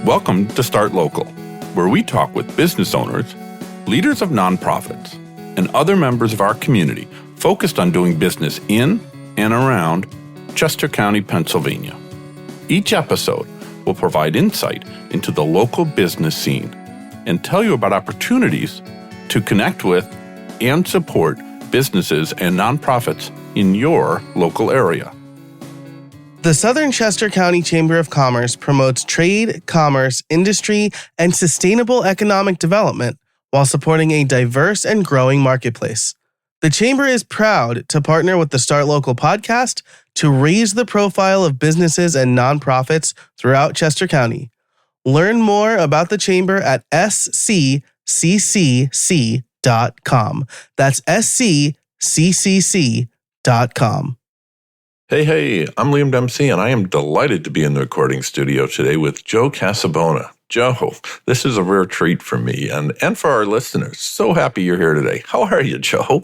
Welcome to Start Local, where we talk with business owners, leaders of nonprofits, and other members of our community focused on doing business in and around Chester County, Pennsylvania. Each episode will provide insight into the local business scene and tell you about opportunities to connect with and support businesses and nonprofits in your local area. The Southern Chester County Chamber of Commerce promotes trade, commerce, industry, and sustainable economic development while supporting a diverse and growing marketplace. The Chamber is proud to partner with the Start Local podcast to raise the profile of businesses and nonprofits throughout Chester County. Learn more about the Chamber at sccc.com. That's sccc.com. Hey, I'm Liam Dempsey, and I am delighted to be in the recording studio today with Joe Casabona. Joe, this is a rare treat for me and for our listeners. So happy you're here today. How are you, Joe?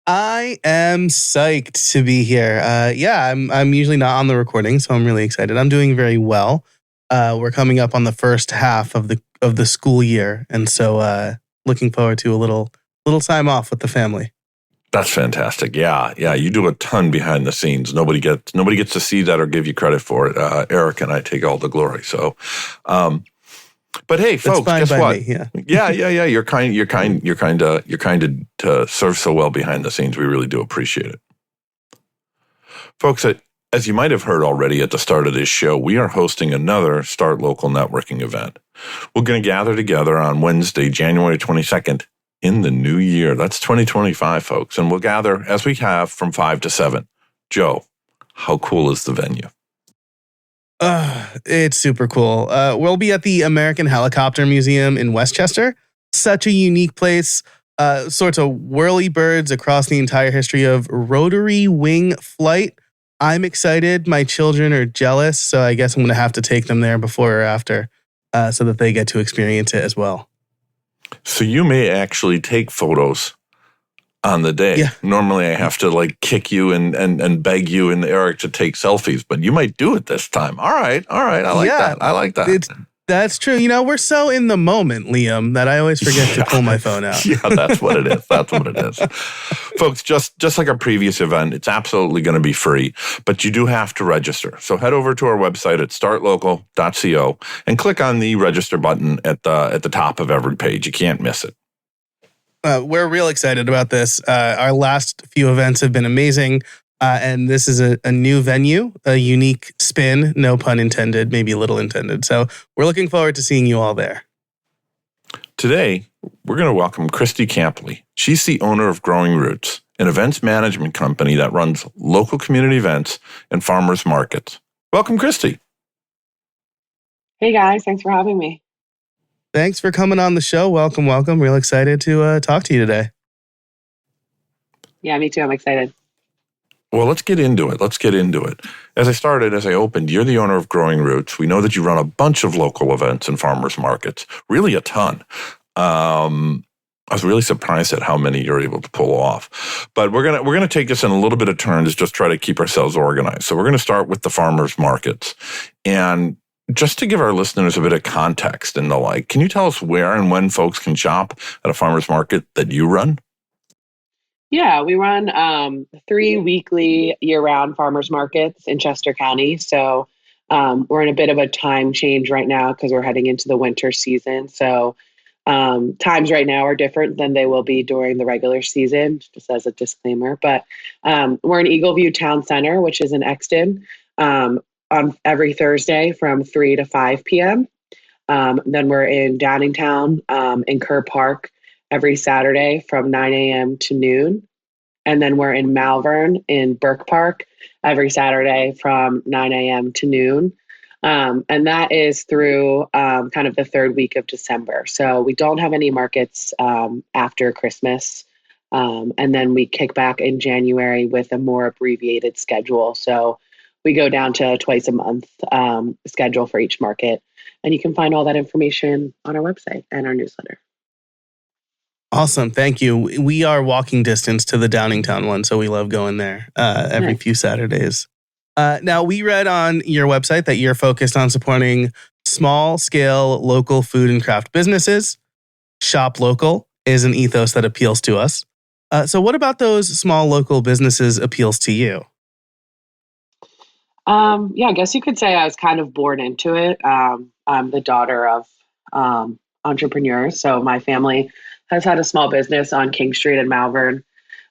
I am psyched to be here. I'm usually not on the recording, so I'm really excited. I'm doing very well. We're coming up on the first half of the school year, and so looking forward to a little time off with the family. That's fantastic. Yeah. You do a ton behind the scenes. Nobody gets to see that or give you credit for it. Eric and I take all the glory. So, but hey, folks, guess what? Yeah. You're kind to serve so well behind the scenes. We really do appreciate it, folks. As you might have heard already at the start of this show, we are hosting another Start Local networking event. We're going to gather together on Wednesday, January 22nd. In the new year. That's 2025, folks. And we'll gather, as we have, from 5 to 7. Joe, how cool is the venue? It's super cool. We'll be at the American Helicopter Museum in Westchester. Such a unique place. Sorts of whirly birds across the entire history of rotary wing flight. I'm excited. My children are jealous, so I guess I'm going to have to take them there before or after so that they get to experience it as well. So you may actually take photos on the day. Yeah. Normally I have to kick you and beg you and Eric to take selfies, but you might do it this time. All right. I like that. That's true. We're so in the moment, Liam, that I always forget to pull my phone out. Yeah, that's what it is. Folks, just like our previous event, it's absolutely going to be free, but you do have to register. So head over to our website at startlocal.co and click on the register button at the top of every page. You can't miss it. We're real excited about this. Our last few events have been amazing. And this is a new venue, a unique spin, no pun intended, maybe a little intended. So we're looking forward to seeing you all there. Today, we're going to welcome Christy Campli. She's the owner of Growing Roots, an events management company that runs local community events and farmers markets. Welcome, Christy. Hey, guys. Thanks for having me. Thanks for coming on the show. Welcome. Real excited to talk to you today. Yeah, me too. I'm excited. Well, let's get into it. As I opened, you're the owner of Growing Roots. We know that you run a bunch of local events and farmers markets, really a ton. I was really surprised at how many you're able to pull off. But we're gonna take this in a little bit of turns, just try to keep ourselves organized. So we're going to start with the farmers markets. And just to give our listeners a bit of context and the like, can you tell us where and when folks can shop at a farmers market that you run? Yeah, we run 3 weekly year-round farmers markets in Chester County. So we're in a bit of a time change right now because we're heading into the winter season. So times right now are different than they will be during the regular season, just as a disclaimer. But we're in Eagleview Town Center, which is in Exton, on every Thursday from 3 to 5 p.m. Then we're in Downingtown in Kerr Park every Saturday from 9 a.m. to noon. And then we're in Malvern in Burke Park every Saturday from 9 a.m. to noon. And that is through kind of the third week of December. So we don't have any markets after Christmas. And then we kick back in January with a more abbreviated schedule. So we go down to twice a month schedule for each market. And you can find all that information on our website and our newsletter. Awesome. Thank you. We are walking distance to the Downingtown one, so we love going there every few Saturdays. Now, we read on your website that you're focused on supporting small scale local food and craft businesses. Shop local is an ethos that appeals to us. So what about those small local businesses appeals to you? Yeah, I guess you could say I was kind of born into it. I'm the daughter of entrepreneurs. So my family has had a small business on King Street in Malvern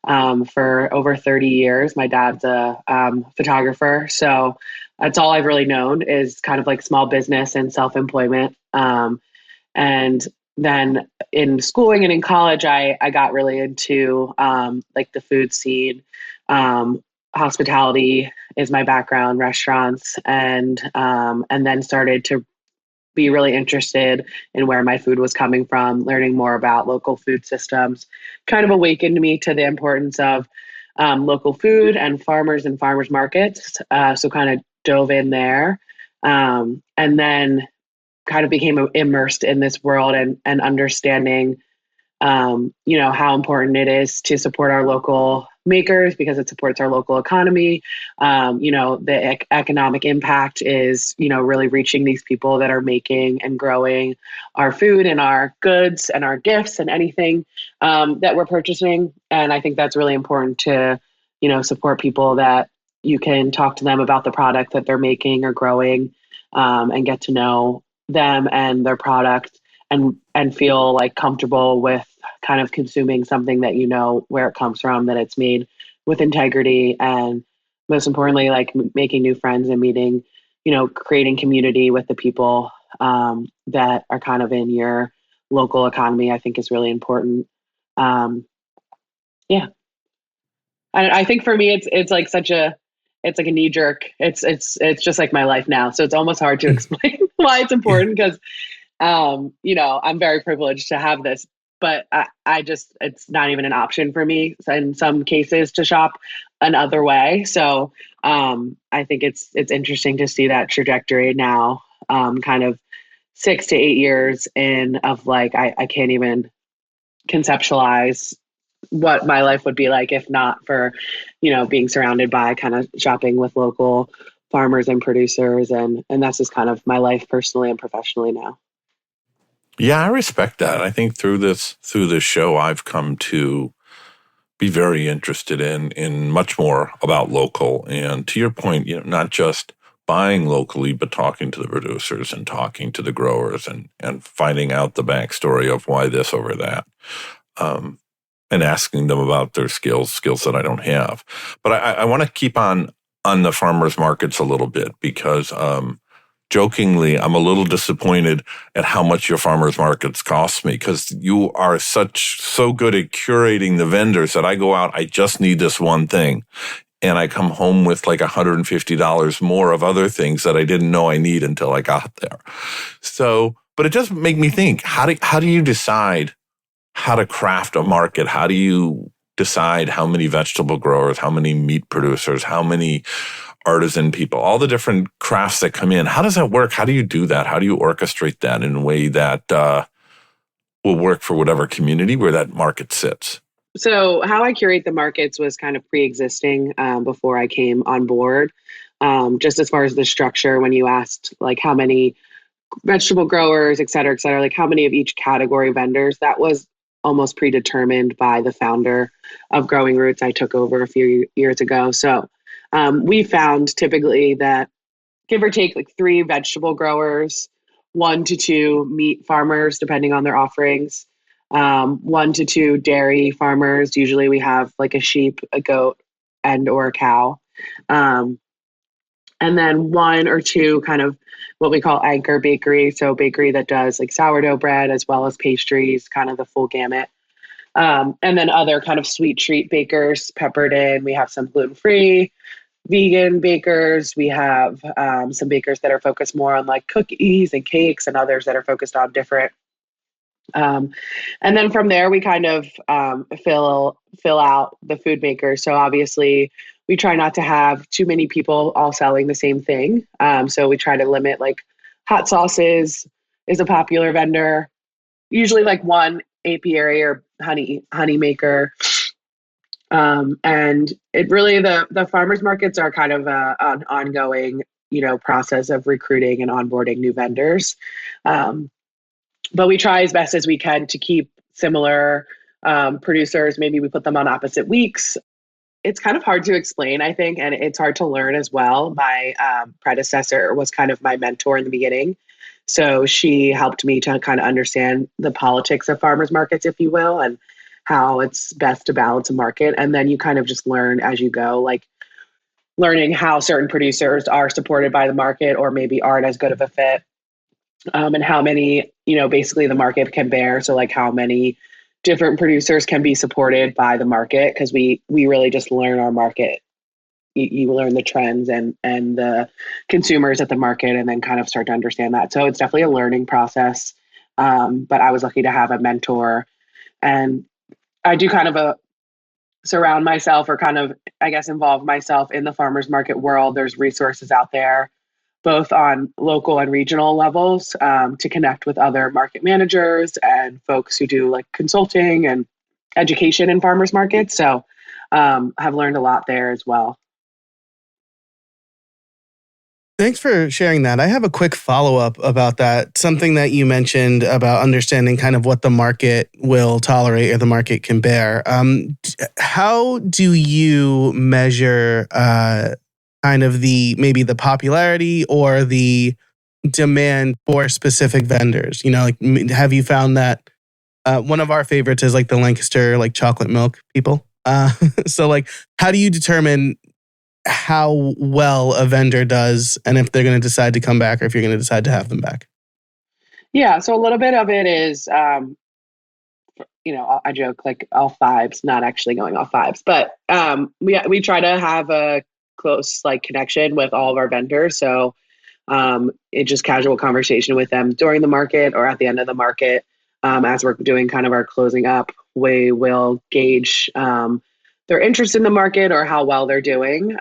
for over 30 years. My dad's a photographer. So that's all I've really known is kind of like small business and self-employment. And then in schooling and in college, I got really into like the food scene. Hospitality is my background, restaurants, and then started to be really interested in where my food was coming from, learning more about local food systems, kind of awakened me to the importance of local food and farmers markets. So kind of dove in there, and then kind of became immersed in this world and understanding, how important it is to support our local makers because it supports our local economy. The economic impact is, really reaching these people that are making and growing our food and our goods and our gifts and anything that we're purchasing. And I think that's really important to, support people that you can talk to them about the product that they're making or growing, and get to know them and their product and feel like comfortable with kind of consuming something that where it comes from, that it's made with integrity, and most importantly, like making new friends and meeting, creating community with the people that are kind of in your local economy, I think is really important. Yeah. And I think for me, it's like it's like a knee jerk. It's just like my life now. So it's almost hard to explain why it's important because, I'm very privileged to have this, but I just, it's not even an option for me in some cases to shop another way. So I think it's interesting to see that trajectory now, kind of 6 to 8 years in of like, I can't even conceptualize what my life would be like if not for, being surrounded by kind of shopping with local farmers and producers. And that's just kind of my life personally and professionally now. Yeah, I respect that. I think through this show, I've come to be very interested in much more about local. And to your point, not just buying locally, but talking to the producers and talking to the growers and finding out the backstory of why this over that. And asking them about their skills that I don't have. But I want to keep on the farmers markets a little bit because jokingly, I'm a little disappointed at how much your farmers markets cost me because you are so good at curating the vendors that I go out, I just need this one thing. And I come home with like $150 more of other things that I didn't know I need until I got there. So, but it does make me think, how do you decide how to craft a market? How do you decide how many vegetable growers, how many meat producers, how many artisan people, all the different crafts that come in? How does that work? How do you do that? How do you orchestrate that in a way that will work for whatever community where that market sits? So how I curate the markets was kind of pre-existing before I came on board. Just as far as the structure, when you asked like how many vegetable growers, et cetera, like how many of each category vendors, that was almost predetermined by the founder of Growing Roots I took over a few years ago. So we found typically that give or take like 3 vegetable growers, 1 to 2 meat farmers, depending on their offerings, 1 to 2 dairy farmers. Usually we have like a sheep, a goat, and or a cow. And then 1 or 2 kind of what we call anchor bakery. So bakery that does like sourdough bread as well as pastries, kind of the full gamut. And then other kind of sweet treat bakers peppered in. We have some gluten-free, vegan bakers. We have some bakers that are focused more on like cookies and cakes, and others that are focused on different. And then from there, we kind of fill out the food makers. So obviously, we try not to have too many people all selling the same thing. So we try to limit, like hot sauces is a popular vendor, usually like 1 apiary or honey maker. And it really, the farmers markets are kind of an ongoing process of recruiting and onboarding new vendors. But we try as best as we can to keep similar producers. Maybe we put them on opposite weeks. It's kind of hard to explain, I think, and it's hard to learn as well. My predecessor was kind of my mentor in the beginning. So she helped me to kind of understand the politics of farmers markets, if you will, and how it's best to balance a market. And then you kind of just learn as you go, like learning how certain producers are supported by the market or maybe aren't as good of a fit, and how many, basically the market can bear. So like how many different producers can be supported by the market, because we really just learn our market. You learn the trends and the consumers at the market, and then kind of start to understand that. So it's definitely a learning process. But I was lucky to have a mentor, and I do kind of surround myself, or kind of, I guess, involve myself in the farmers market world. There's resources out there, both on local and regional levels, to connect with other market managers and folks who do like consulting and education in farmers markets. So I've learned a lot there as well. Thanks for sharing that. I have a quick follow-up about that. Something that you mentioned about understanding kind of what the market will tolerate or the market can bear. How do you measure kind of maybe the popularity or the demand for specific vendors? Have you found that one of our favorites is like the Lancaster, like chocolate milk people? So like, how do you determine how well a vendor does and if they're going to decide to come back or if you're going to decide to have them back? Yeah. So a little bit of it is, I joke like all fives, not actually going all fives, but we try to have a close like connection with all of our vendors. So it's just casual conversation with them during the market or at the end of the market. As we're doing kind of our closing up, we will gauge their interest in the market or how well they're doing.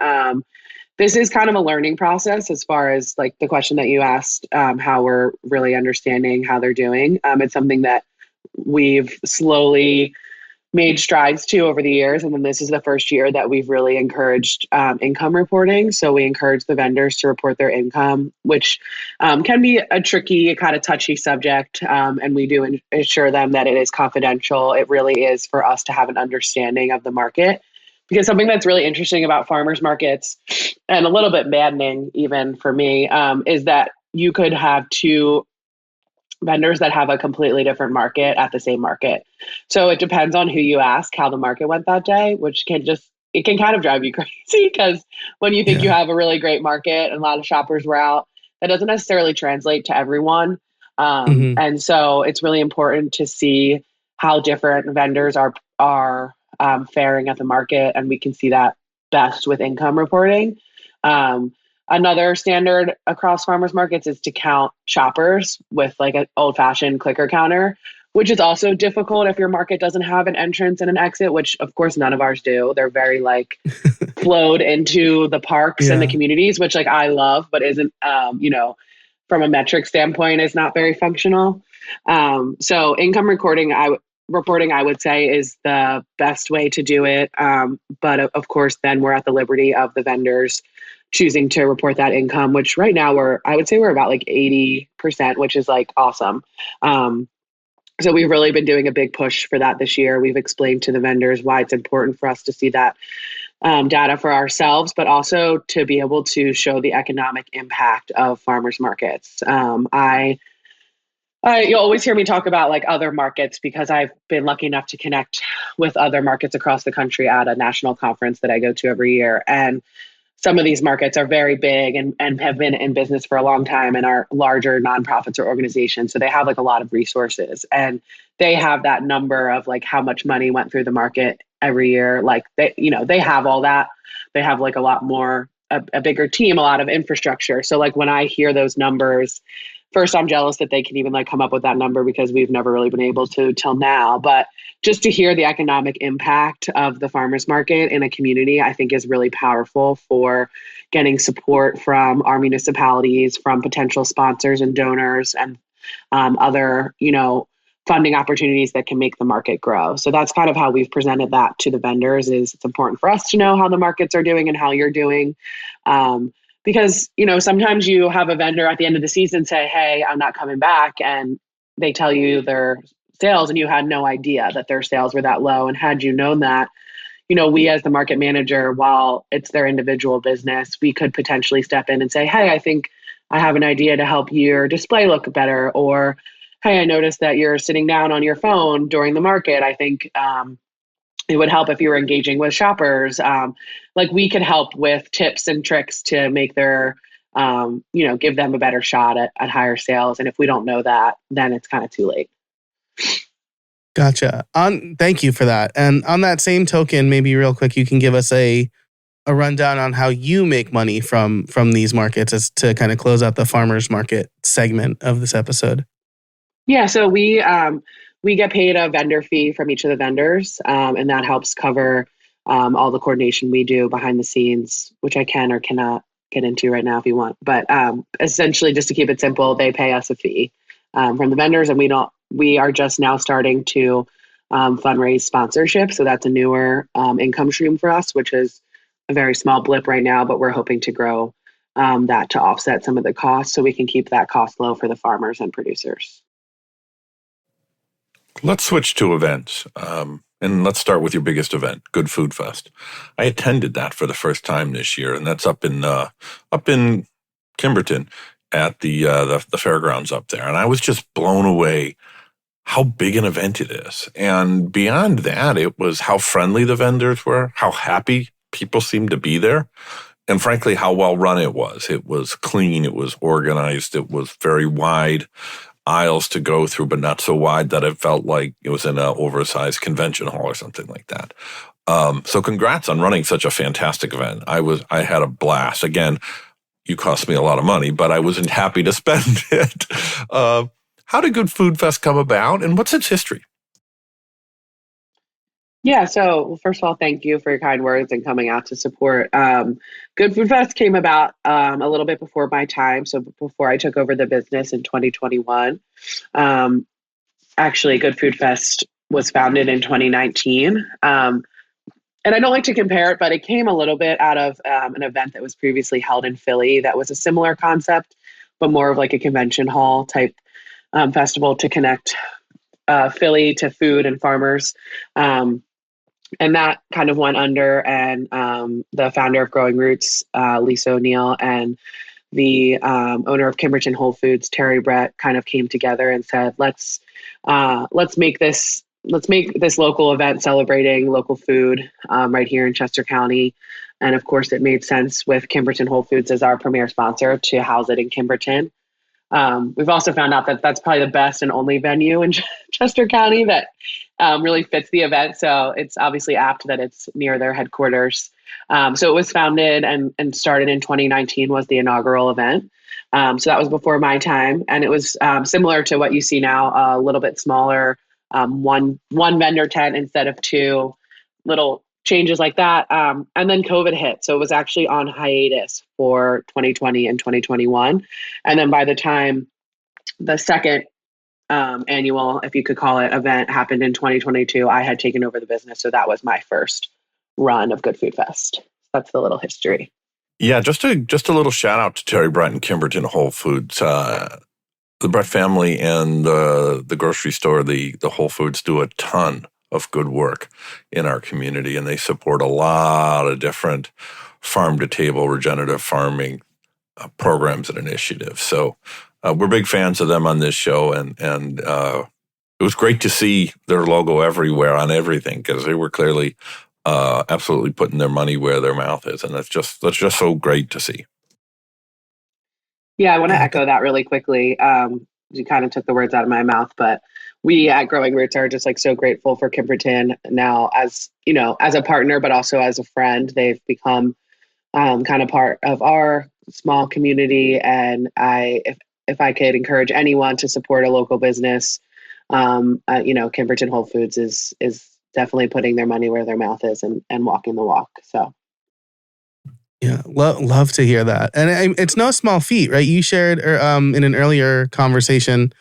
This is kind of a learning process as far as like the question that you asked, how we're really understanding how they're doing. It's something that we've slowly made strides to over the years. And then this is the first year that we've really encouraged income reporting. So we encourage the vendors to report their income, which can be a tricky, kind of touchy subject. And we do ensure them that it is confidential. It really is for us to have an understanding of the market. Because something that's really interesting about farmers markets, and a little bit maddening even for me, is that you could have two vendors that have a completely different market at the same market. So it depends on who you ask how the market went that day, which it can kind of drive you crazy, because when you think you have a really great market and a lot of shoppers were out, that doesn't necessarily translate to everyone. And so it's really important to see how different vendors are faring at the market. And we can see that best with income reporting. Another standard across farmers markets is to count shoppers with like an old-fashioned clicker counter, which is also difficult if your market doesn't have an entrance and an exit, which of course none of ours do. They're very like flowed into the parks and the communities, which like I love, but isn't, from a metric standpoint is not very functional. So income reporting, I would say, is the best way to do it. But of course, then we're at the liberty of the vendors choosing to report that income, which right now I would say we're about like 80%, which is like awesome. So we've really been doing a big push for that this year. We've explained to the vendors why it's important for us to see that data for ourselves, but also to be able to show the economic impact of farmers markets. You'll always hear me talk about like other markets, because I've been lucky enough to connect with other markets across the country at a national conference that I go to every year. And some of these markets are very big and have been in business for a long time and are larger nonprofits or organizations. So they have like a lot of resources, and they have that number of like how much money went through the market every year. Like they have all that. They have like a lot more, a bigger team, a lot of infrastructure. So like when I hear those numbers, first, I'm jealous that they can even like come up with that number, because we've never really been able to till now. But just to hear the economic impact of the farmers market in a community, I think is really powerful for getting support from our municipalities, from potential sponsors and donors, and other, funding opportunities that can make the market grow. So that's kind of how we've presented that to the vendors. Is it's important for us to know how the markets are doing and how you're doing. because, sometimes you have a vendor at the end of the season say, hey, I'm not coming back. And they tell you their sales and you had no idea that their sales were that low. And had you known that, we as the market manager, while it's their individual business, we could potentially step in and say, hey, I think I have an idea to help your display look better. Or, hey, I noticed that you're sitting down on your phone during the market. I think it would help if you were engaging with shoppers. Like we could help with tips and tricks to make their, give them a better shot at higher sales. And if we don't know that, then it's kind of too late. Gotcha. Thank you for that. And on that same token, maybe real quick, you can give us a rundown on how you make money from these markets as to kind of close out the farmers market segment of this episode. Yeah, so we get paid a vendor fee from each of the vendors, and that helps cover all the coordination we do behind the scenes, which I can or cannot get into right now if you want. But essentially, just to keep it simple, they pay us a fee from the vendors, and we are just now starting to fundraise sponsorship. So that's a newer income stream for us, which is a very small blip right now, but we're hoping to grow that to offset some of the costs so we can keep that cost low for the farmers and producers. Let's switch to events. And let's start with your biggest event, Good Food Fest. I attended that for the first time this year, and that's up in Kimberton at the fairgrounds up there. And I was just blown away how big an event it is. And beyond that, it was how friendly the vendors were, how happy people seemed to be there, and frankly, how well run it was. It was clean, it was organized, it was very wide aisles to go through, but not so wide that it felt like it was in an oversized convention hall or something like that. So congrats on running such a fantastic event. I had a blast. Again, you cost me a lot of money, but I wasn't happy to spend it. How did Good Food Fest come about, and what's its history? Yeah, so first of all, thank you for your kind words and coming out to support. Good Food Fest came about a little bit before my time, so before I took over the business in 2021. Actually, Good Food Fest was founded in 2019. And I don't like to compare it, but it came a little bit out of an event that was previously held in Philly that was a similar concept, but more of like a convention hall type festival to connect Philly to food and farmers. And that kind of went under, and the founder of Growing Roots, Lisa O'Neill, and the owner of Kimberton Whole Foods, Terry Brett, kind of came together and said, let's make this local event celebrating local food right here in Chester County. And of course, it made sense with Kimberton Whole Foods as our premier sponsor to house it in Kimberton. We've also found out that that's probably the best and only venue in Chester County that really fits the event. So it's obviously apt that it's near their headquarters. So it was founded and started in 2019 was the inaugural event. So that was before my time. And it was similar to what you see now, a little bit smaller, one vendor tent instead of two, little changes like that. And then COVID hit. So it was actually on hiatus for 2020 and 2021. And then by the time the second annual, if you could call it, event happened in 2022, I had taken over the business. So that was my first run of Good Food Fest. That's the little history. Yeah, just a little shout out to Terry Brett and Kimberton Whole Foods. The Brett family and the grocery store, the Whole Foods, do a ton of good work in our community, and they support a lot of different farm-to-table regenerative farming programs and initiatives. So we're big fans of them on this show, and it was great to see their logo everywhere on everything, because they were clearly absolutely putting their money where their mouth is, and that's just so great to see. Yeah, I want to echo that really quickly. You kind of took the words out of my mouth, but we at Growing Roots are just like so grateful for Kimberton now as a partner, but also as a friend. They've become kind of part of our small community. And if I could encourage anyone to support a local business, Kimberton Whole Foods is definitely putting their money where their mouth is and walking the walk. So. Yeah, love to hear that. And it's no small feat, right? You shared in an earlier conversation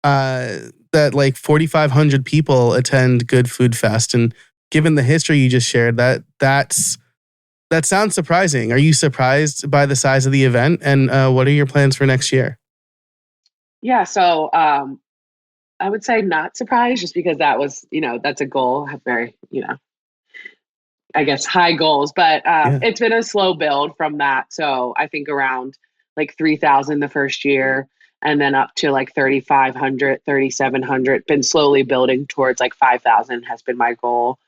that like 4,500 people attend Good Food Fest. And given the history you just shared, that's That sounds surprising. Are you surprised by the size of the event? And what are your plans for next year? Yeah, so I would say not surprised, just because that was, that's a goal. I have very, I guess high goals, but Yeah. it's been a slow build from that. So I think around like 3,000 the first year, and then up to like 3,500, 3,700. Been slowly building towards like 5,000 has been my goal.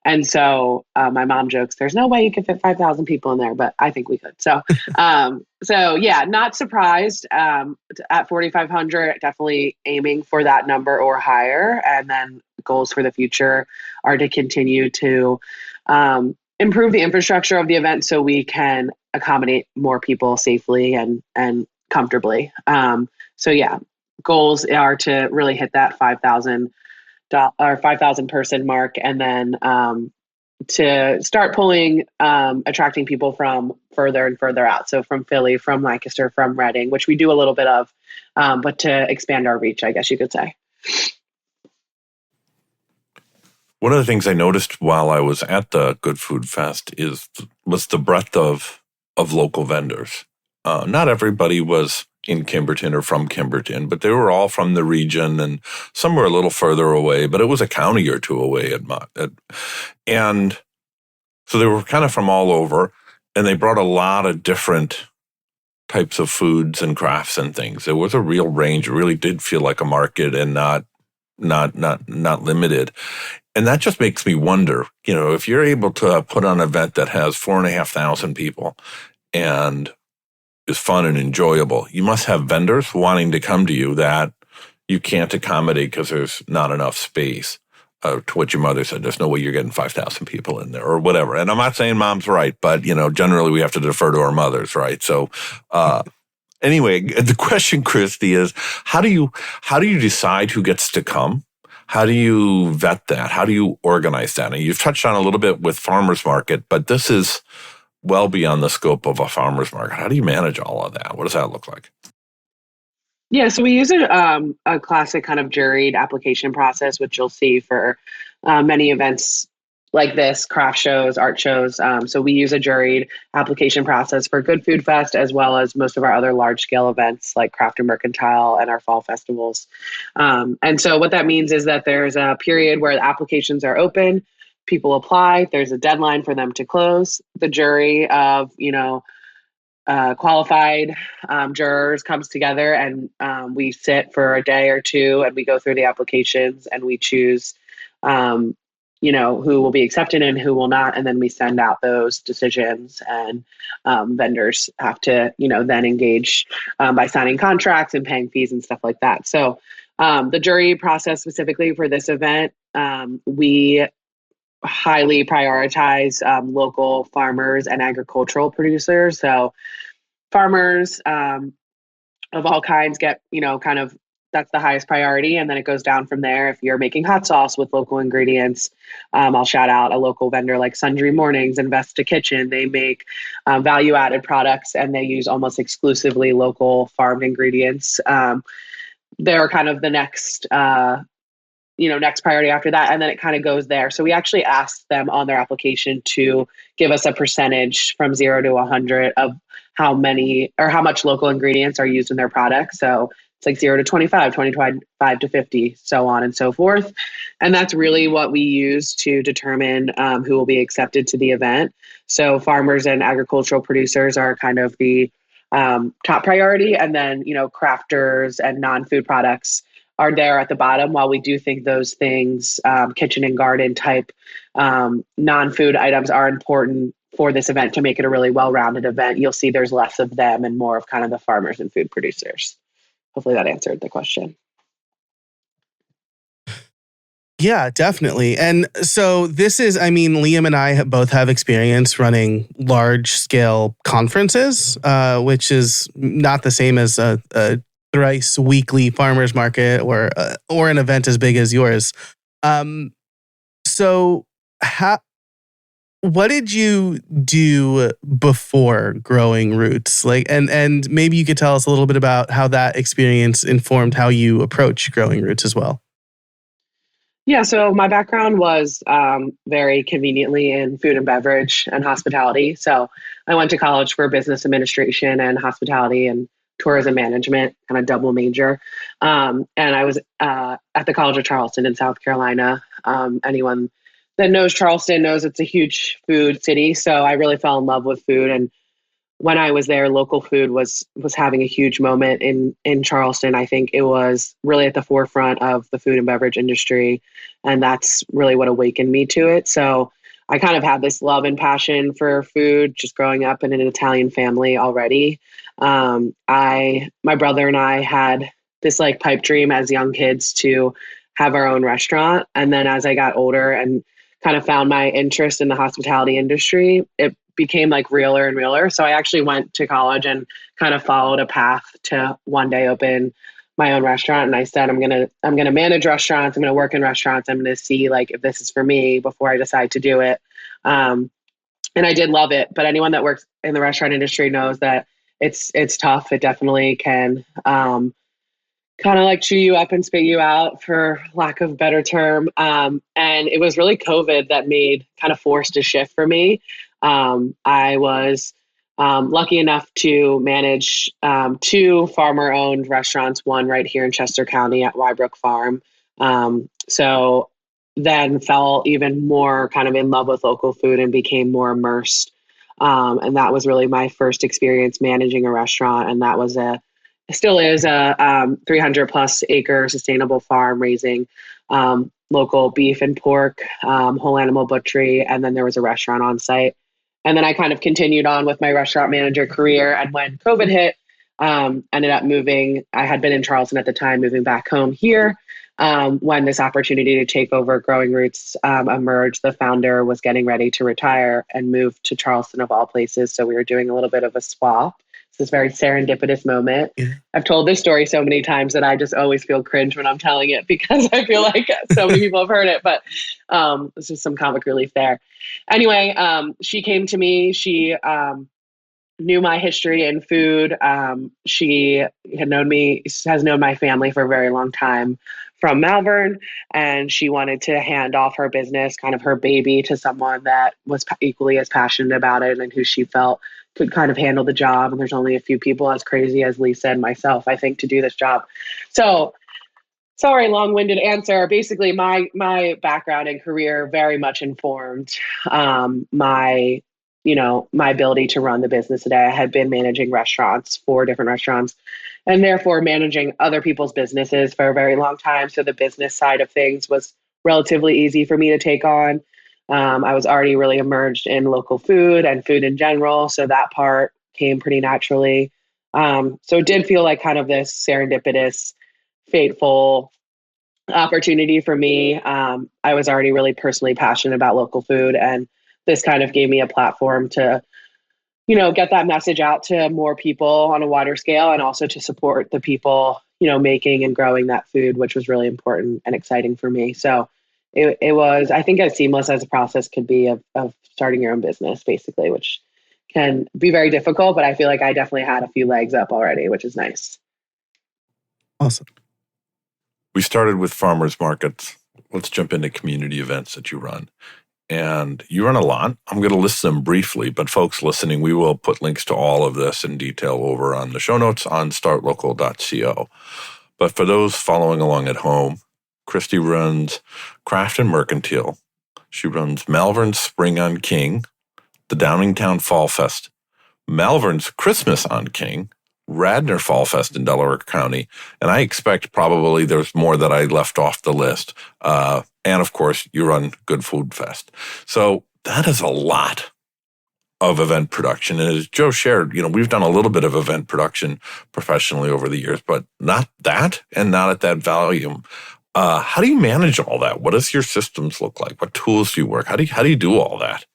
And so my mom jokes, there's no way you can fit 5,000 people in there, but I think we could. So yeah, not surprised at 4,500, definitely aiming for that number or higher. And then goals for the future are to continue to improve the infrastructure of the event so we can accommodate more people safely and comfortably. So yeah, goals are to really hit that 5,000 or 5,000 person mark, and then to start pulling, attracting people from further and further out. So from Philly, from Lancaster, from Reading, which we do a little bit of, but to expand our reach, I guess you could say. One of the things I noticed while I was at the Good Food Fest was the breadth of local vendors. Not everybody was in Kimberton or from Kimberton, but they were all from the region, and some were a little further away, but it was a county or two away and so they were kind of from all over, and they brought a lot of different types of foods and crafts and things. There was a real range. It really did feel like a market and not limited. And that just makes me wonder, if you're able to put on an event that has 4,500 people and is fun and enjoyable, you must have vendors wanting to come to you that you can't accommodate because there's not enough space. To what your mother said, there's no way you're getting 5,000 people in there or whatever. And I'm not saying mom's right, but, generally we have to defer to our mothers, right? So anyway, the question, Christy, is how do you decide who gets to come? How do you vet that? How do you organize that? And you've touched on a little bit with farmers market, but this is well beyond the scope of a farmers market. How do you manage all of that? What does that look like? Yeah, so we use a classic kind of juried application process, which you'll see for many events like this, craft shows, art shows. So we use a juried application process for Good Food Fest, as well as most of our other large scale events like Craft and Mercantile and our fall festivals. And so what that means is that there's a period where the applications are open, people apply, there's a deadline for them to close. The jury of, qualified jurors comes together, and we sit for a day or two, and we go through the applications, and we choose who will be accepted and who will not, and then we send out those decisions, and vendors have to then engage by signing contracts and paying fees and stuff like that. So the jury process specifically for this event, we highly prioritize local farmers and agricultural producers. So farmers of all kinds get, kind of, that's the highest priority. And then it goes down from there. If you're making hot sauce with local ingredients, I'll shout out a local vendor like Sundry Mornings and Vesta Kitchen. They make value added products, and they use almost exclusively local farmed ingredients. They're kind of the next next priority after that. And then it kind of goes there. So we actually asked them on their application to give us a percentage from 0 to 100 of how many or how much local ingredients are used in their products. So it's like 0 to 25, 25 to 50, so on and so forth. And that's really what we use to determine who will be accepted to the event. So farmers and agricultural producers are kind of the top priority. And then, crafters and non-food products are there at the bottom. While we do think those things, kitchen and garden type non-food items are important for this event to make it a really well-rounded event, you'll see there's less of them and more of kind of the farmers and food producers. Hopefully that answered the question. Yeah, definitely. And so this is, Liam and I both have experience running large scale conferences, which is not the same as a thrice weekly farmers market or an event as big as yours. So what did you do before growing roots? And maybe you could tell us a little bit about how that experience informed how you approach growing roots as well. Yeah, so my background was very conveniently in food and beverage and hospitality. So I went to college for business administration and hospitality and tourism management, kind of double major. And I was at the College of Charleston in South Carolina. Anyone that knows Charleston knows it's a huge food city. So I really fell in love with food. And when I was there, local food was having a huge moment in Charleston. I think it was really at the forefront of the food and beverage industry, and that's really what awakened me to it. So I kind of had this love and passion for food just growing up in an Italian family already. I my brother and I had this like pipe dream as young kids to have our own restaurant, and then as I got older and kind of found my interest in the hospitality industry, it became like realer and realer. So I actually went to college and kind of followed a path to one day open my own restaurant. And I said, I'm gonna manage restaurants. I'm gonna work in restaurants. I'm gonna see like if this is for me before I decide to do it. Um, and I did love it. But anyone that works in the restaurant industry knows that it's tough. It definitely can kind of like chew you up and spit you out, for lack of a better term. And it was really COVID that made kind of forced a shift for me. I was lucky enough to manage two farmer owned restaurants, one right here in Chester County at Rybrook Farm. So then fell even more kind of in love with local food and became more immersed. And that was really my first experience managing a restaurant. And that was still is a 300 plus acre sustainable farm raising local beef and pork, whole animal butchery. And then there was a restaurant on site. And then I kind of continued on with my restaurant manager career. And when COVID hit, ended up moving. I had been in Charleston at the time, moving back home here. When this opportunity to take over Growing Roots emerged, the founder was getting ready to retire and move to Charleston of all places. So we were doing a little bit of a swap. It's this very serendipitous moment. Yeah. I've told this story so many times that I just always feel cringe when I'm telling it because I feel like so many people have heard it, but this is some comic relief there. Anyway, she came to me. She knew my history in food. She has known my family for a very long time from Malvern, and she wanted to hand off her business, kind of her baby, to someone that was equally as passionate about it and who she felt could kind of handle the job. And there's only a few people as crazy as Lisa and myself, I think, to do this job. So sorry, long-winded answer. Basically, my background and career very much informed my ability to run the business today. I had been managing restaurants, 4 different restaurants, and therefore managing other people's businesses for a very long time. So the business side of things was relatively easy for me to take on. I was already really immersed in local food and food in general, so that part came pretty naturally. So it did feel like kind of this serendipitous, fateful opportunity for me. I was already really personally passionate about local food, and this kind of gave me a platform to, get that message out to more people on a wider scale, and also to support the people, making and growing that food, which was really important and exciting for me. So it was, I think, as seamless as a process could be of starting your own business, basically, which can be very difficult, but I feel like I definitely had a few legs up already, which is nice. Awesome. We started with farmers markets. Let's jump into community events that you run. And you run a lot. I'm going to list them briefly, but folks listening, we will put links to all of this in detail over on the show notes on startlocal.co. But for those following along at home, Christy runs Craft and Mercantile. She runs Malvern's Spring on King, the Downingtown Fall Fest, Malvern's Christmas on King, Radnor Fall Fest in Delaware County, and I expect probably there's more that I left off the list. And of course, you run Good Food Fest. So that is a lot of event production. And as Joe shared, we've done a little bit of event production professionally over the years, but not that and not at that volume. How do you manage all that? What does your systems look like? What tools do you work? How do you do all that?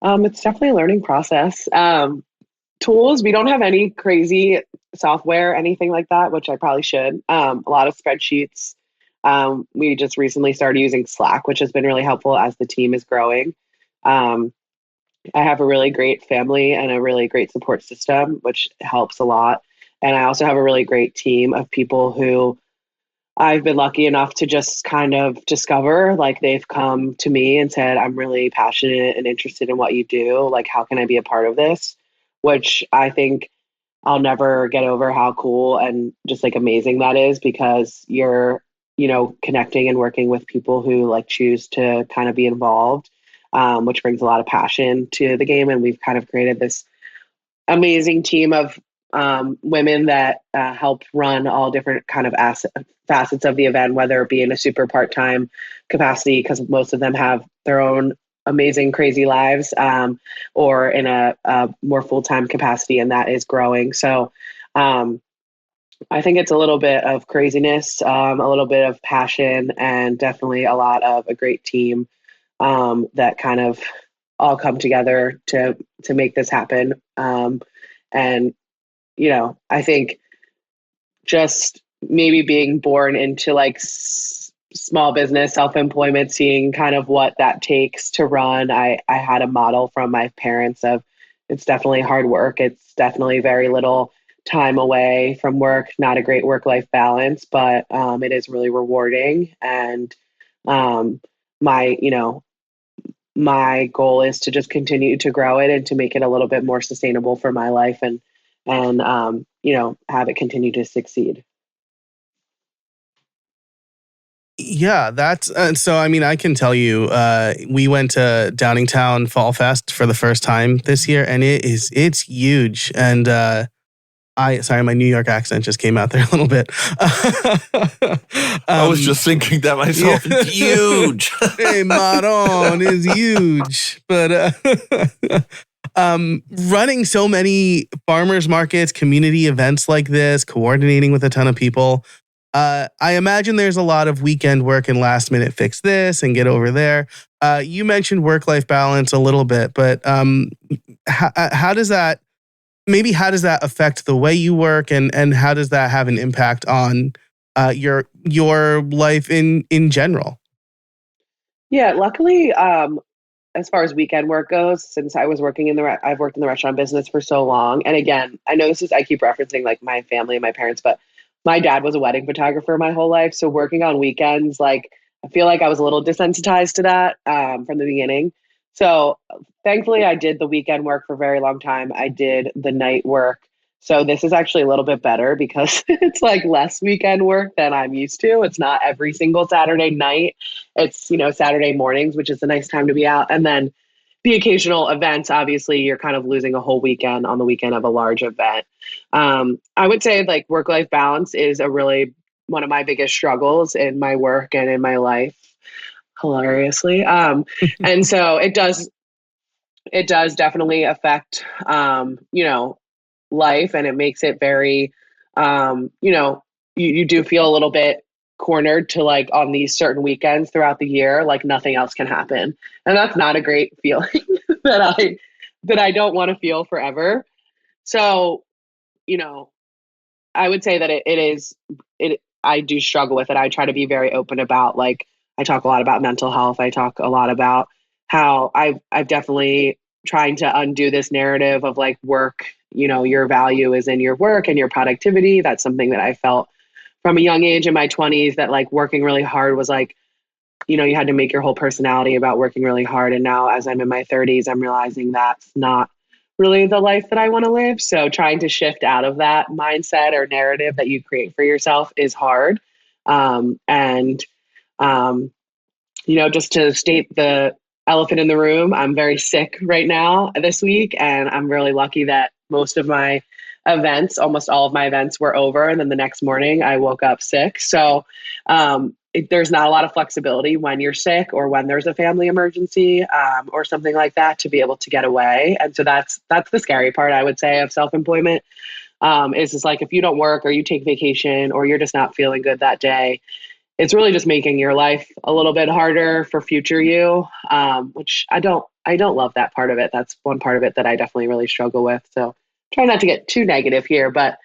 It's definitely a learning process. Tools, we don't have any crazy software, anything like that, which I probably should. A lot of spreadsheets. We just recently started using Slack, which has been really helpful as the team is growing. I have a really great family and a really great support system, which helps a lot. And I also have a really great team of people who I've been lucky enough to just kind of discover, like they've come to me and said, I'm really passionate and interested in what you do. Like, how can I be a part of this? Which I think I'll never get over how cool and just like amazing that is, because you're, connecting and working with people who like choose to kind of be involved, which brings a lot of passion to the game. And we've kind of created this amazing team of women that help run all different kind of facets of the event, whether it be in a super part-time capacity, because most of them have their own amazing, crazy lives, or in a more full-time capacity, and that is growing. So I think it's a little bit of craziness, a little bit of passion, and definitely a lot of a great team that kind of all come together to make this happen. And I think just maybe being born into like small business, self-employment, seeing kind of what that takes to run. I had a model from my parents of, it's definitely hard work. It's definitely very little time away from work, not a great work-life balance, but it is really rewarding. And my, my goal is to just continue to grow it and to make it a little bit more sustainable for my life, and have it continue to succeed. Yeah, that's so. I mean, I can tell you, we went to Downingtown Fall Fest for the first time this year, and it's huge. And sorry, my New York accent just came out there a little bit. I was just thinking that myself. Yeah. It's huge. Hey, Maron is huge, but running so many farmers markets, community events like this, coordinating with a ton of people. I imagine there's a lot of weekend work and last minute fix this and get over there. You mentioned work-life balance a little bit, but how does that affect the way you work, and how does that have an impact on your life in general? Yeah, luckily, as far as weekend work goes, since I was working I've worked in the restaurant business for so long. And again, I know I keep referencing like my family and my parents, but my dad was a wedding photographer my whole life. So working on weekends, like I feel like I was a little desensitized to that from the beginning. So thankfully I did the weekend work for a very long time. I did the night work. So this is actually a little bit better because it's like less weekend work than I'm used to. It's not every single Saturday night. It's, Saturday mornings, which is a nice time to be out. And then the occasional events, obviously you're kind of losing a whole weekend on the weekend of a large event. I would say like work-life balance is one of my biggest struggles in my work and in my life, hilariously. And so it does definitely affect, life, and it makes it very, you do feel a little bit cornered to like on these certain weekends throughout the year, like nothing else can happen. And that's not a great feeling that I don't want to feel forever. So, I would say that I do struggle with it. I try to be very open about, like, I talk a lot about mental health. I talk a lot about how I've definitely trying to undo this narrative of like work, your value is in your work and your productivity. That's something that I felt from a young age in my 20s, that like working really hard was like, you had to make your whole personality about working really hard. And now as I'm in my 30s, I'm realizing that's not really the life that I want to live. So trying to shift out of that mindset or narrative that you create for yourself is hard. Just to state the elephant in the room, I'm very sick right now this week. And I'm really lucky that most of my events, almost all of my events were over. And then the next morning I woke up sick. So there's not a lot of flexibility when you're sick or when there's a family emergency or something like that to be able to get away. And so that's the scary part, I would say, of self-employment, is just like if you don't work or you take vacation or you're just not feeling good that day, it's really just making your life a little bit harder for future you, which I don't love that part of it. That's one part of it that I definitely really struggle with. So try not to get too negative here, but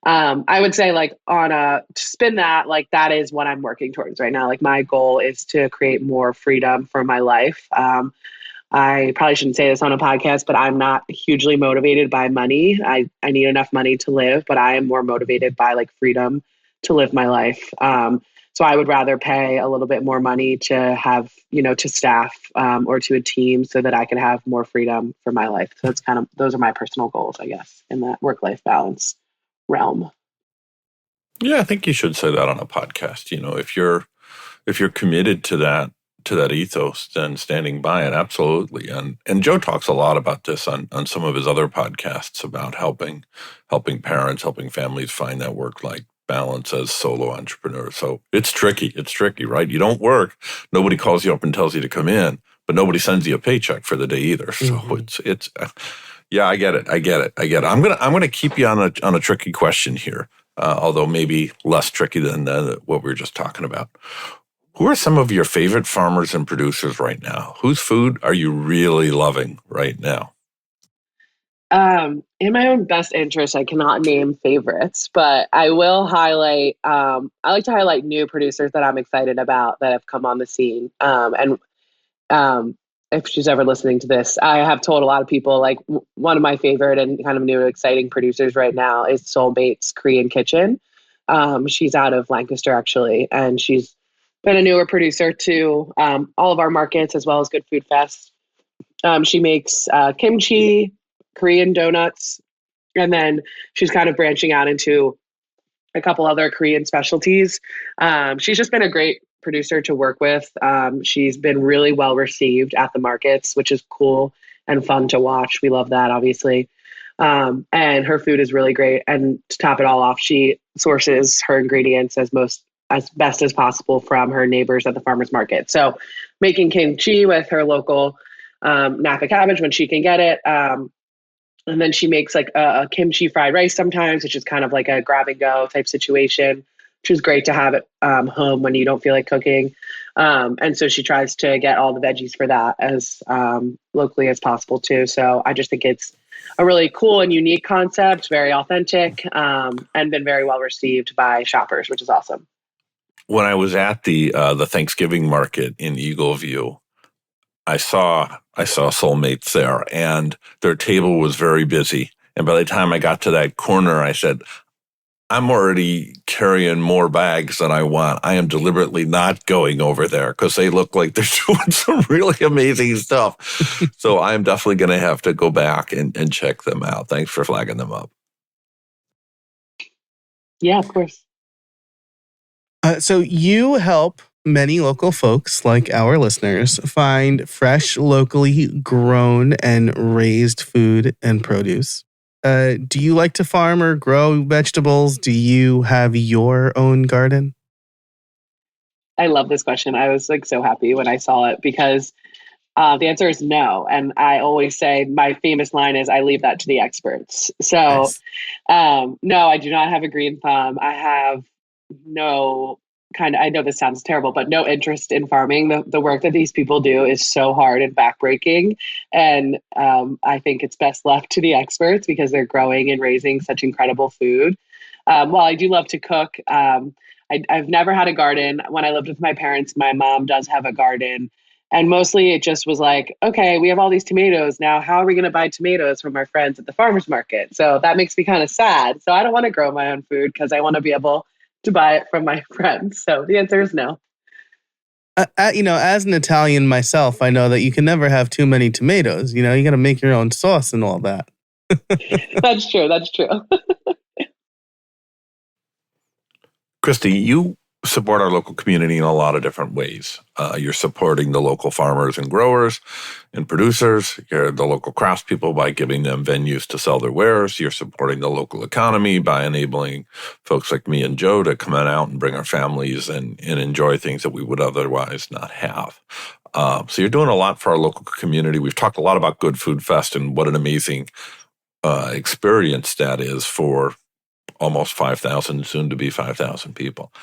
I would say like to spin that, like that is what I'm working towards right now. Like my goal is to create more freedom for my life. I probably shouldn't say this on a podcast, but I'm not hugely motivated by money. I need enough money to live, but I am more motivated by like freedom to live my life. So I would rather pay a little bit more money to have, to staff or to a team so that I can have more freedom for my life. So it's those are my personal goals, I guess, in that work-life balance realm. Yeah, I think you should say that on a podcast. If you're committed to that ethos, then standing by it, absolutely. And Joe talks a lot about this on some of his other podcasts about helping parents, helping families find that work-life balance as solo entrepreneurs. So it's tricky. It's tricky, right? You don't work. Nobody calls you up and tells you to come in, but nobody sends you a paycheck for the day either. So it's yeah, I get it. I'm gonna keep you on a tricky question here, although maybe less tricky than what we were just talking about. Who are some of your favorite farmers and producers right now? Whose food are you really loving right now? In my own best interest, I cannot name favorites, but I will highlight. I like to highlight new producers that I'm excited about that have come on the scene. And if she's ever listening to this, I have told a lot of people like one of my favorite and kind of new exciting producers right now is Soulmate's Korean Kitchen. She's out of Lancaster actually, and she's been a newer producer to all of our markets as well as Good Food Fest. She makes kimchi, Korean donuts, and then she's kind of branching out into a couple other Korean specialties. She's just been a great producer to work with. She's been really well received at the markets, which is cool and fun to watch. We love that, obviously. And her food is really great. And to top it all off, she sources her ingredients as best as possible from her neighbors at the farmers market. So making kimchi with her local Napa cabbage when she can get it. And then she makes like a kimchi fried rice sometimes, which is kind of like a grab and go type situation, which is great to have at home when you don't feel like cooking. And so she tries to get all the veggies for that as locally as possible too. So I just think it's a really cool and unique concept, very authentic, and been very well received by shoppers, which is awesome. When I was at the Thanksgiving market in Eagle View, I saw Soulmates there, and their table was very busy. And by the time I got to that corner, I said, I'm already carrying more bags than I want. I am deliberately not going over there because they look like they're doing some really amazing stuff. So I'm definitely going to have to go back and check them out. Thanks for flagging them up. Yeah, of course. So you help many local folks like our listeners find fresh, locally grown and raised food and produce. Do you like to farm or grow vegetables? Do you have your own garden? I love this question. I was like so happy when I saw it because the answer is no. And I always say my famous line is I leave that to the experts. So Nice. no, I do not have a green thumb. I have no I know this sounds terrible, but no interest in farming. The work that these people do is so hard and backbreaking. And I think it's best left to the experts because they're growing and raising such incredible food. While I do love to cook, I've never had a garden. When I lived with my parents, my mom does have a garden. And mostly it just was like, okay, we have all these tomatoes. Now, how are we going to buy tomatoes from our friends at the farmer's market? So that makes me kind of sad. So I don't want to grow my own food because I want to be able to buy it from my friends. So the answer is no. As an Italian myself, I know that you can never have too many tomatoes. You got to make your own sauce and all that. That's true. That's true. Christy, you support our local community in a lot of different ways. You're supporting the local farmers and growers and producers. You're the local craftspeople by giving them venues to sell their wares. You're supporting the local economy by enabling folks like me and Joe to come on out and bring our families and enjoy things that we would otherwise not have. So you're doing a lot for our local community. We've talked a lot about Good Food Fest and what an amazing experience that is for almost 5,000, soon to be 5,000 people.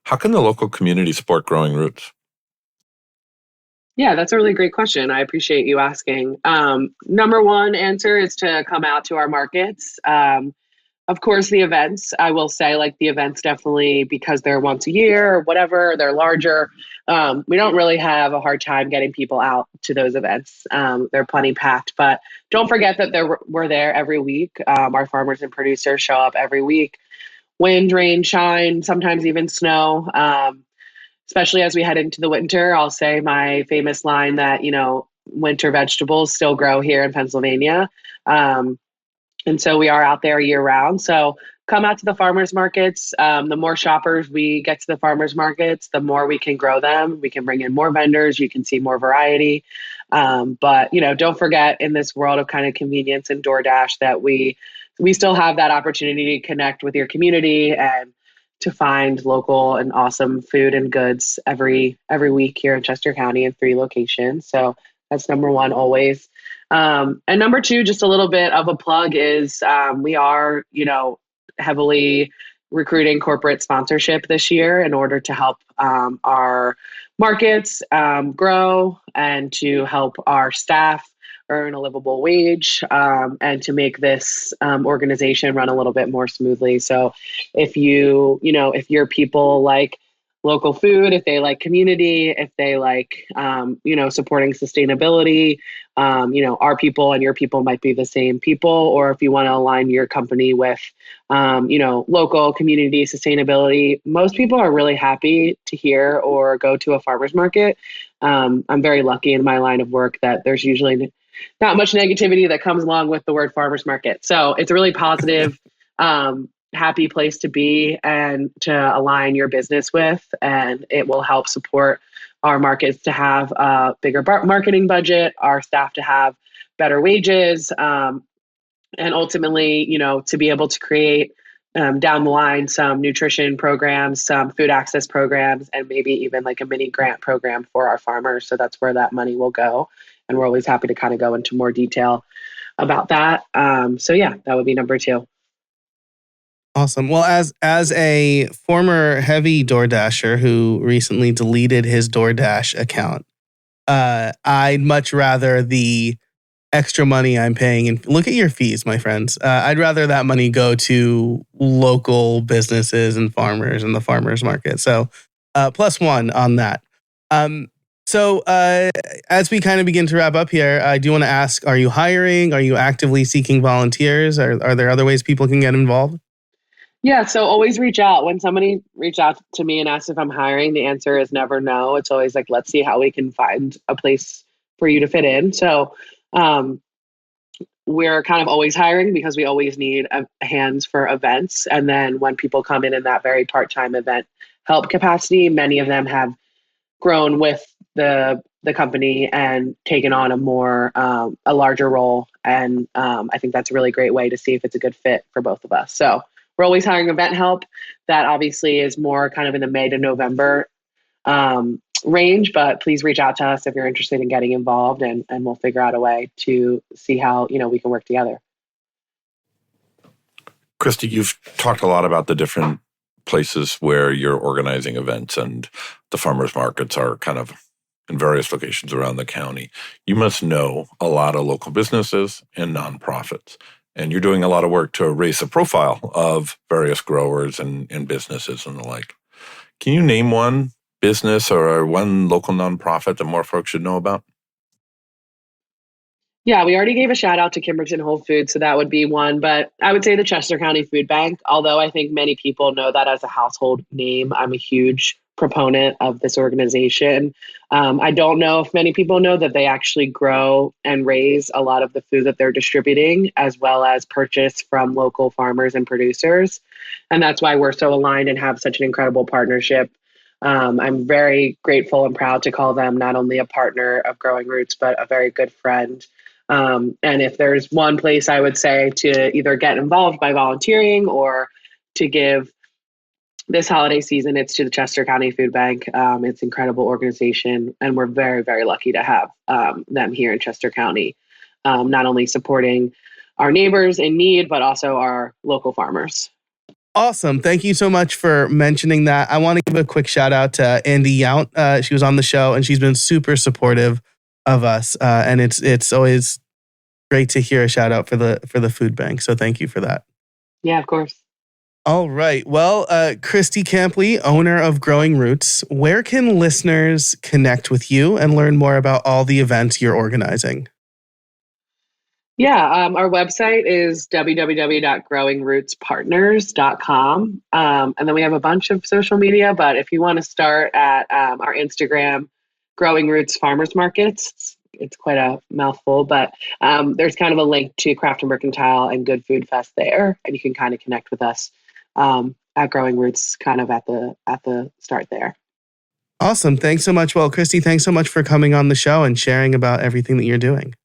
How can the local community support Growing Roots? Yeah, that's a really great question. I appreciate you asking. Number one answer is to come out to our markets. Of course, the events, I will say, like the events definitely, because they're once a year or whatever, they're larger. We don't really have a hard time getting people out to those events. They're plenty packed, but don't forget that we're there every week. Our farmers and producers show up every week. Wind, rain, shine, sometimes even snow. especially as we head into the winter, I'll say my famous line that, winter vegetables still grow here in Pennsylvania. And so we are out there year round. So come out to the farmers markets. The more shoppers we get to the farmers markets, the more we can grow them. We can bring in more vendors. You can see more variety. But don't forget, in this world of kind of convenience and DoorDash, that we still have that opportunity to connect with your community and to find local and awesome food and goods every week here in Chester County in 3 locations. So that's number one always. And number two, just a little bit of a plug is we are, heavily recruiting corporate sponsorship this year in order to help our markets grow and to help our staff earn a livable wage and to make this organization run a little bit more smoothly. So if if your people like local food, if they like community, if they like, supporting sustainability, our people and your people might be the same people. Or if you want to align your company with, local community sustainability, most people are really happy to hear or go to a farmer's market. I'm very lucky in my line of work that there's usually not much negativity that comes along with the word farmer's market. So it's a really positive, happy place to be and to align your business with, and it will help support our markets to have a bigger marketing budget, our staff to have better wages, and ultimately, to be able to create down the line some nutrition programs, some food access programs, and maybe even like a mini grant program for our farmers. So that's where that money will go. And we're always happy to kind of go into more detail about that. So yeah, that would be number 2. Awesome. Well, as a former heavy DoorDasher who recently deleted his DoorDash account, I'd much rather the extra money I'm paying, and look at your fees, my friends. I'd rather that money go to local businesses and farmers and the farmers market. So +1 on that. So as we kind of begin to wrap up here, I do want to ask, are you hiring? Are you actively seeking volunteers? Are there other ways people can get involved? Yeah, so always reach out. When somebody reaches out to me and asks if I'm hiring, the answer is never no. It's always like, let's see how we can find a place for you to fit in. So we're kind of always hiring because we always need hands for events. And then when people come in that very part-time event help capacity, many of them have grown with the company and taken on a larger role. And I think that's a really great way to see if it's a good fit for both of us. So we're always hiring event help. That obviously is more kind of in the May to November range, but please reach out to us if you're interested in getting involved, and we'll figure out a way to see how, we can work together. Christy, you've talked a lot about the different places where you're organizing events, and the farmers markets are kind of in various locations around the county. You must know a lot of local businesses and nonprofits, and you're doing a lot of work to raise the profile of various growers and businesses and the like. Can you name one business or one local nonprofit that more folks should know about? Yeah, we already gave a shout out to Kimberton Whole Foods, so that would be one. But I would say the Chester County Food Bank, although I think many people know that as a household name. I'm a huge proponent of this organization. I don't know if many people know that they actually grow and raise a lot of the food that they're distributing, as well as purchase from local farmers and producers. And that's why we're so aligned and have such an incredible partnership. I'm very grateful and proud to call them not only a partner of Growing Roots, but a very good friend. And if there's one place I would say to either get involved by volunteering or to give this holiday season, it's to the Chester County Food Bank. It's an incredible organization, and we're very, very lucky to have them here in Chester County, not only supporting our neighbors in need, but also our local farmers. Awesome. Thank you so much for mentioning that. I want to give a quick shout out to Andy Yount. She was on the show, and she's been super supportive of us. And it's always great to hear a shout out for the food bank. So thank you for that. Yeah, of course. All right. Well, Christy Campli, owner of Growing Roots, where can listeners connect with you and learn more about all the events you're organizing? Yeah, our website is www.growingrootspartners.com. And then we have a bunch of social media, but if you want to start at our Instagram, Growing Roots Farmers Markets, it's quite a mouthful, but there's kind of a link to Craft and Mercantile and Good Food Fest there, and you can kind of connect with us at Growing Roots kind of at the start there. Awesome. Thanks so much. Well, Christy, thanks so much for coming on the show and sharing about everything that you're doing.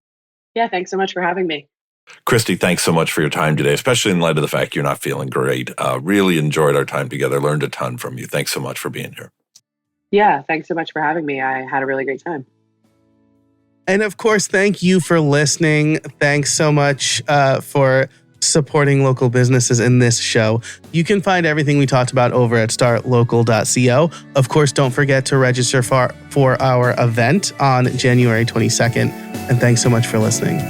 Yeah, thanks so much for having me. Christy, thanks so much for your time today, especially in light of the fact you're not feeling great. Really enjoyed our time together, learned a ton from you. Thanks so much for being here. Yeah, thanks so much for having me. I had a really great time. And of course, thank you for listening. Thanks so much for supporting local businesses in this show. You can find everything we talked about over at startlocal.co. Of course, don't forget to register for our event on January 22nd. And thanks so much for listening.